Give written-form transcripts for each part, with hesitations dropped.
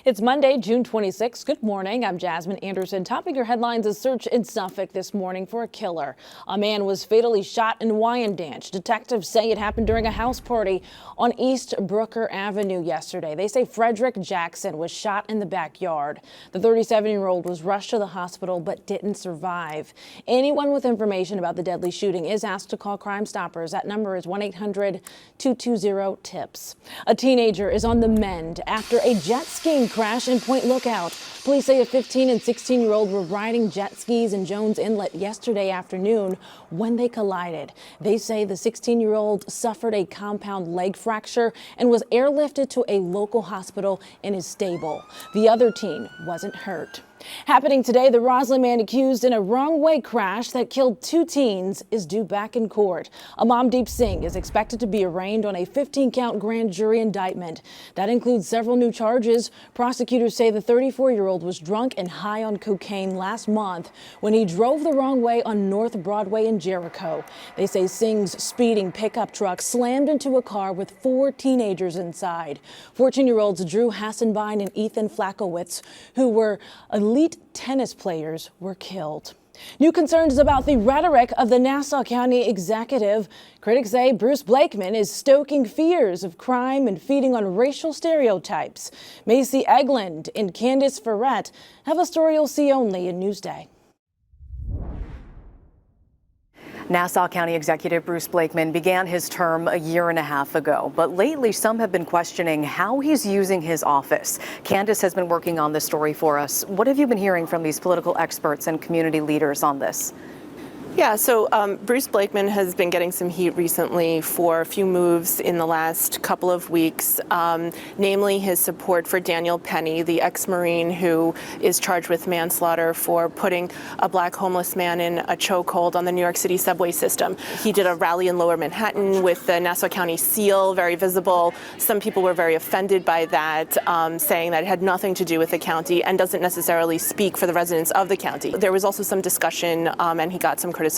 It's Monday, June 26th. Good morning. I'm Jasmine Anderson. Topping your headlines, a search in Suffolk this morning for a killer. A man was fatally shot in Wyandanch. Detectives say it happened during a house party on East Brooker Avenue yesterday. They say Frederick Jackson was shot in the backyard. The 37-year-old was rushed to the hospital but didn't survive. Anyone with information about the deadly shooting is asked to call Crime Stoppers. That number is 1-800-220-TIPS. A teenager is on the mend after a jet skiing crash in Point Lookout. Police say a 15 and 16-year-old were riding jet skis in Jones Inlet yesterday afternoon when they collided. They say the 16-year-old suffered a compound leg fracture and was airlifted to a local hospital in his stable. The other teen wasn't hurt. Happening today, the Roslyn man accused in a wrong-way crash that killed 2 teens is due back in court. Amandeep Singh is expected to be arraigned on a 15-count grand jury indictment. That includes several new charges. Prosecutors say the 34-year-old was drunk and high on cocaine last month when he drove the wrong way on North Broadway in Jericho. They say Singh's speeding pickup truck slammed into a car with 4 teenagers inside. 14-year-olds Drew Hassenbein and Ethan Flakowitz, who were elite tennis players, were killed. New concerns about the rhetoric of the Nassau County executive. Critics say Bruce Blakeman is stoking fears of crime and feeding on racial stereotypes. Macy Egland and Candace Ferret have a story you'll see only in Newsday. Nassau County Executive Bruce Blakeman began his term a year and a half ago, but lately some have been questioning how he's using his office. Candace has been working on this story for us. What have you been hearing from these political experts and community leaders on this? Yeah, so Bruce Blakeman has been getting some heat recently for a few moves in the last couple of weeks, namely his support for Daniel Penny, the ex-Marine who is charged with manslaughter for putting a black homeless man in a chokehold on the New York City subway system. He did a rally in Lower Manhattan with the Nassau County seal, very visible. Some people were very offended by that, saying that it had nothing to do with the county and doesn't necessarily speak for the residents of the county. There was also some discussion, and he got some criticism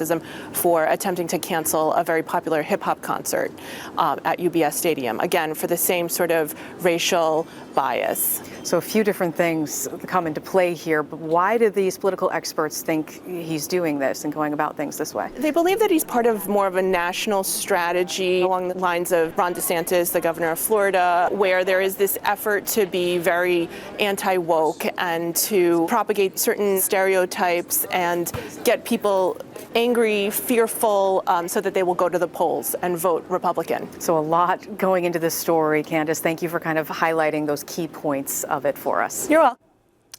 for attempting to cancel a very popular hip-hop concert at UBS Stadium, again, for the same sort of racial bias. So a few different things come into play here, but why do these political experts think he's doing this and going about things this way? They believe that he's part of more of a national strategy along the lines of Ron DeSantis, the governor of Florida, where there is this effort to be very anti-woke and to propagate certain stereotypes and get people angry, fearful, so that they will go to the polls and vote Republican. So a lot going into this story, Candace. Thank you for kind of highlighting those key points of it for us. You're welcome.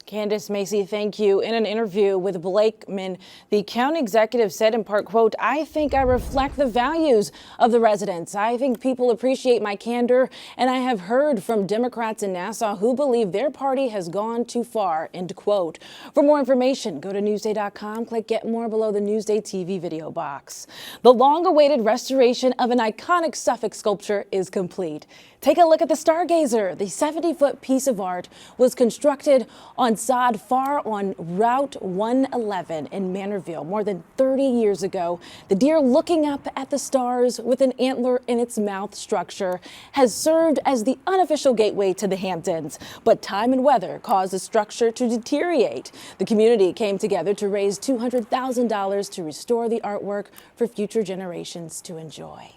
Candace, Macy, thank you. In an interview with Blakeman, the county executive said in part, quote, "I think I reflect the values of the residents. I think people appreciate my candor, and I have heard from Democrats in Nassau who believe their party has gone too far," end quote. For more information, go to Newsday.com, click Get More below the Newsday TV video box. The long-awaited restoration of an iconic Suffolk sculpture is complete. Take a look at the Stargazer. The 70-foot piece of art was constructed on sod far on Route 111 in Manorville more than 30 years ago. The deer looking up at the stars with an antler in its mouth structure has served as the unofficial gateway to the Hamptons. But time and weather caused the structure to deteriorate. The community came together to raise $200,000 to restore the artwork for future generations to enjoy.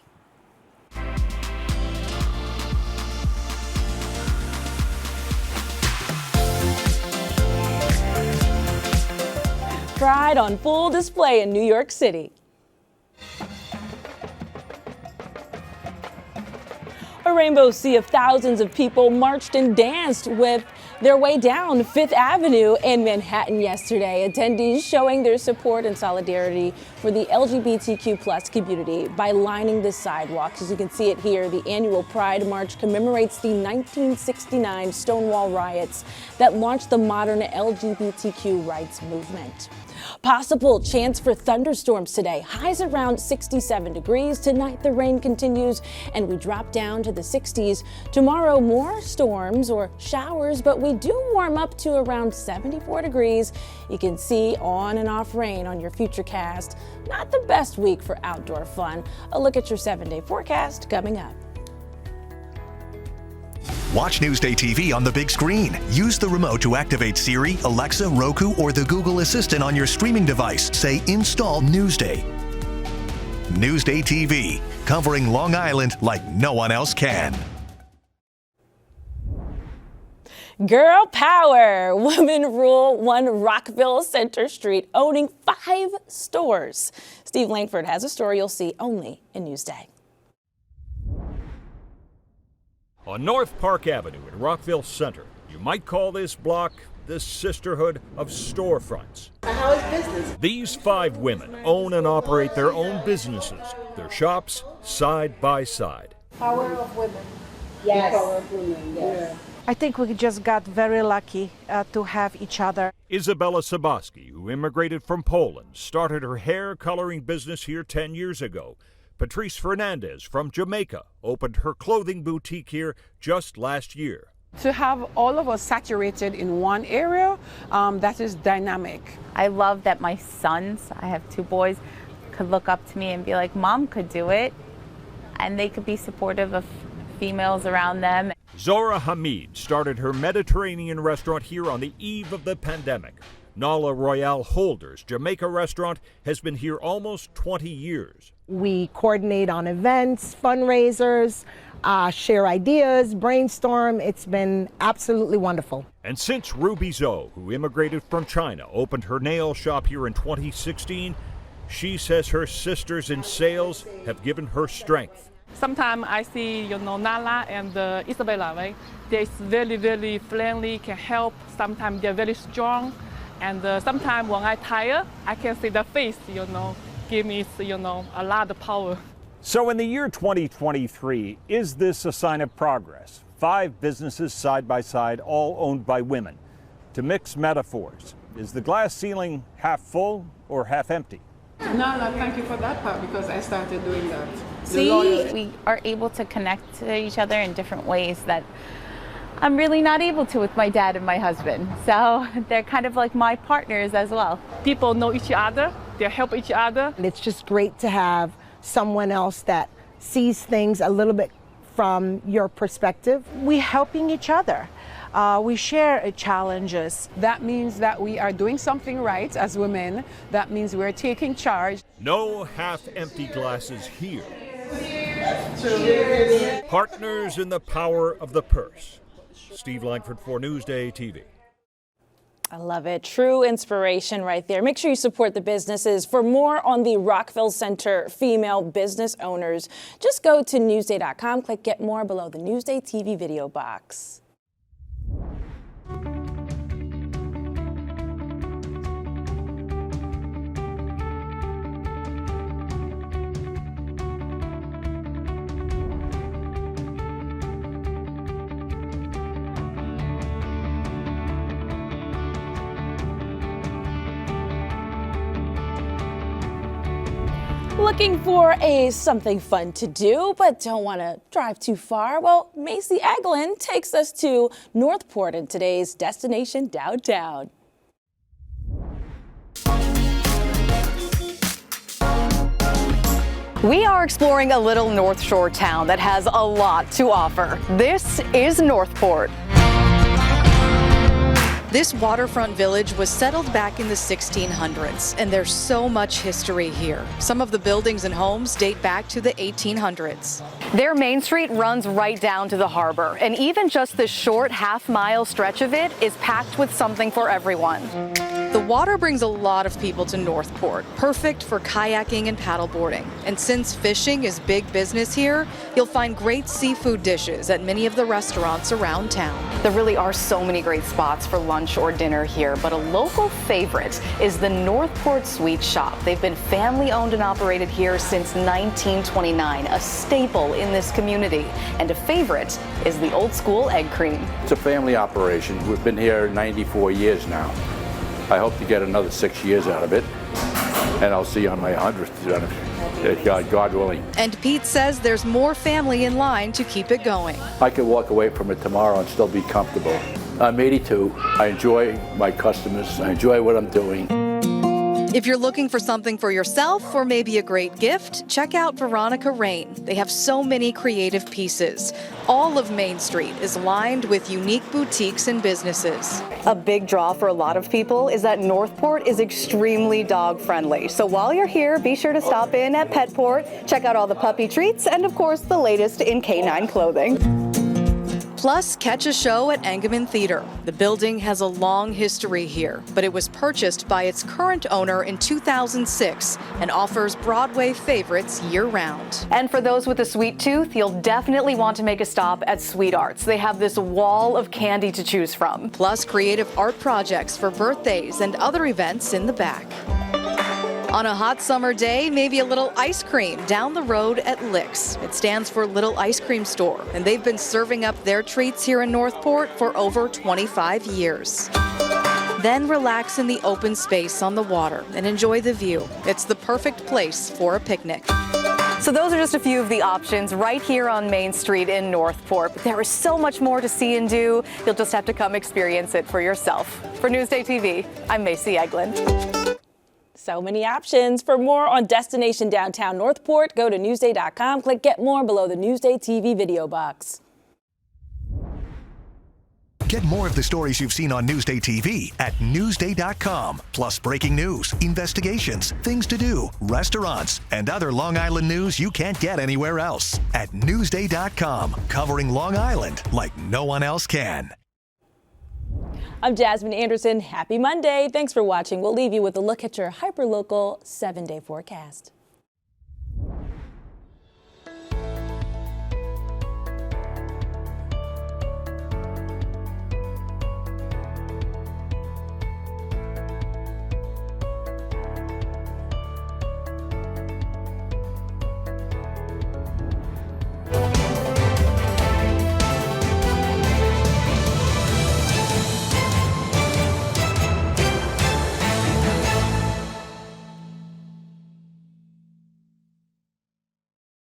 Pride on full display in New York City. A rainbow sea of thousands of people marched and danced with their way down Fifth Avenue in Manhattan yesterday. Attendees showing their support and solidarity for the LGBTQ+ community by lining the sidewalks. As you can see it here, the annual Pride March commemorates the 1969 Stonewall riots that launched the modern LGBTQ rights movement. Possible chance for thunderstorms today. Highs around 67 degrees. Tonight the rain continues and we drop down to the 60s. Tomorrow more storms or showers, but we do warm up to around 74 degrees. You can see on and off rain on your Futurecast. Not the best week for outdoor fun. A look at your 7-day forecast coming up. Watch Newsday TV on the big screen. Use the remote to activate Siri, Alexa, Roku, or the Google Assistant on your streaming device. Say, install Newsday. Newsday TV, covering Long Island like no one else can. Girl power! Women rule one Rockville Center Street, owning 5 stores. Steve Langford has a story you'll see only in Newsday. On North Park Avenue in Rockville Center, you might call this block the sisterhood of storefronts. How is business? These 5 women own and operate their own businesses, their shops side by side. Power of women. Yes. The power of women, yes. Yeah. I think we just got very lucky to have each other. Isabella Sabaski, who immigrated from Poland, started her hair coloring business here 10 years ago. Patrice Fernandez from Jamaica opened her clothing boutique here just last year. To have all of us saturated in one area, that is dynamic. I love that my sons, I have 2 boys, could look up to me and be like, Mom could do it. And they could be supportive of females around them. Zora Hamid started her Mediterranean restaurant here on the eve of the pandemic. Nala Royale Holders Jamaica restaurant has been here almost 20 years. We coordinate on events, fundraisers, share ideas, brainstorm. It's been absolutely wonderful. And since Ruby Zhou, who immigrated from China, opened her nail shop here in 2016, she says her sisters in sales have given her strength. Sometimes I see, Nala and Isabella, right? They're very, very friendly, can help. Sometimes they're very strong. And sometimes when I tire, I can see their face, give me, a lot of power. So in the year 2023, is this a sign of progress? 5 businesses side by side, all owned by women. To mix metaphors, is the glass ceiling half full or half empty? Nala, thank you for that part because I started doing that. See, we are able to connect to each other in different ways that I'm really not able to with my dad and my husband. So they're kind of like my partners as well. People know each other, they help each other. And it's just great to have someone else that sees things a little bit from your perspective. We're helping each other. We share challenges. That means that we are doing something right as women. That means we're taking charge. No half-empty glasses here. Cheers. Partners in the power of the purse. Steve Langford for Newsday TV. I love it. True inspiration right there. Make sure you support the businesses. For more on the Rockville Center female business owners, just go to Newsday.com, click Get More below the Newsday TV video box. Looking for something fun to do, but don't want to drive too far? Well, Macy Eglin takes us to Northport in today's Destination Downtown. We are exploring a little North Shore town that has a lot to offer. This is Northport. This waterfront village was settled back in the 1600s, and there's so much history here. Some of the buildings and homes date back to the 1800s. Their main street runs right down to the harbor, and even just this short half-mile stretch of it is packed with something for everyone. The water brings a lot of people to Northport, perfect for kayaking and paddleboarding. And since fishing is big business here, you'll find great seafood dishes at many of the restaurants around town. There really are so many great spots for lunch or dinner here, but a local favorite is the Northport Sweet Shop. They've been family owned and operated here since 1929, a staple in this community. And a favorite is the old school egg cream. It's a family operation. We've been here 94 years now. I hope to get another 6 years out of it, and I'll see you on my 100th, God willing. And Pete says there's more family in line to keep it going. I could walk away from it tomorrow and still be comfortable. I'm 82. I enjoy my customers. I enjoy what I'm doing. If you're looking for something for yourself or maybe a great gift, check out Veronica Rain. They have so many creative pieces. All of Main Street is lined with unique boutiques and businesses. A big draw for a lot of people is that Northport is extremely dog friendly. So while you're here, be sure to stop in at Petport, check out all the puppy treats, and of course the latest in canine clothing. Plus, catch a show at Engelman Theater. The building has a long history here, but it was purchased by its current owner in 2006 and offers Broadway favorites year-round. And for those with a sweet tooth, you'll definitely want to make a stop at Sweet Arts. They have this wall of candy to choose from. Plus, creative art projects for birthdays and other events in the back. On a hot summer day, maybe a little ice cream down the road at Licks. It stands for Little Ice Cream Store, and they've been serving up their treats here in Northport for over 25 years. Then relax in the open space on the water and enjoy the view. It's the perfect place for a picnic. So those are just a few of the options right here on Main Street in Northport. But there is so much more to see and do. You'll just have to come experience it for yourself. For Newsday TV, I'm Macy Eglin. So many options. For more on Destination Downtown Northport, go to Newsday.com. Click Get More below the Newsday TV video box. Get more of the stories you've seen on Newsday TV at Newsday.com. Plus breaking news, investigations, things to do, restaurants, and other Long Island news you can't get anywhere else. At Newsday.com, covering Long Island like no one else can. I'm Jasmine Anderson. Happy Monday. Thanks for watching. We'll leave you with a look at your hyperlocal 7-day forecast.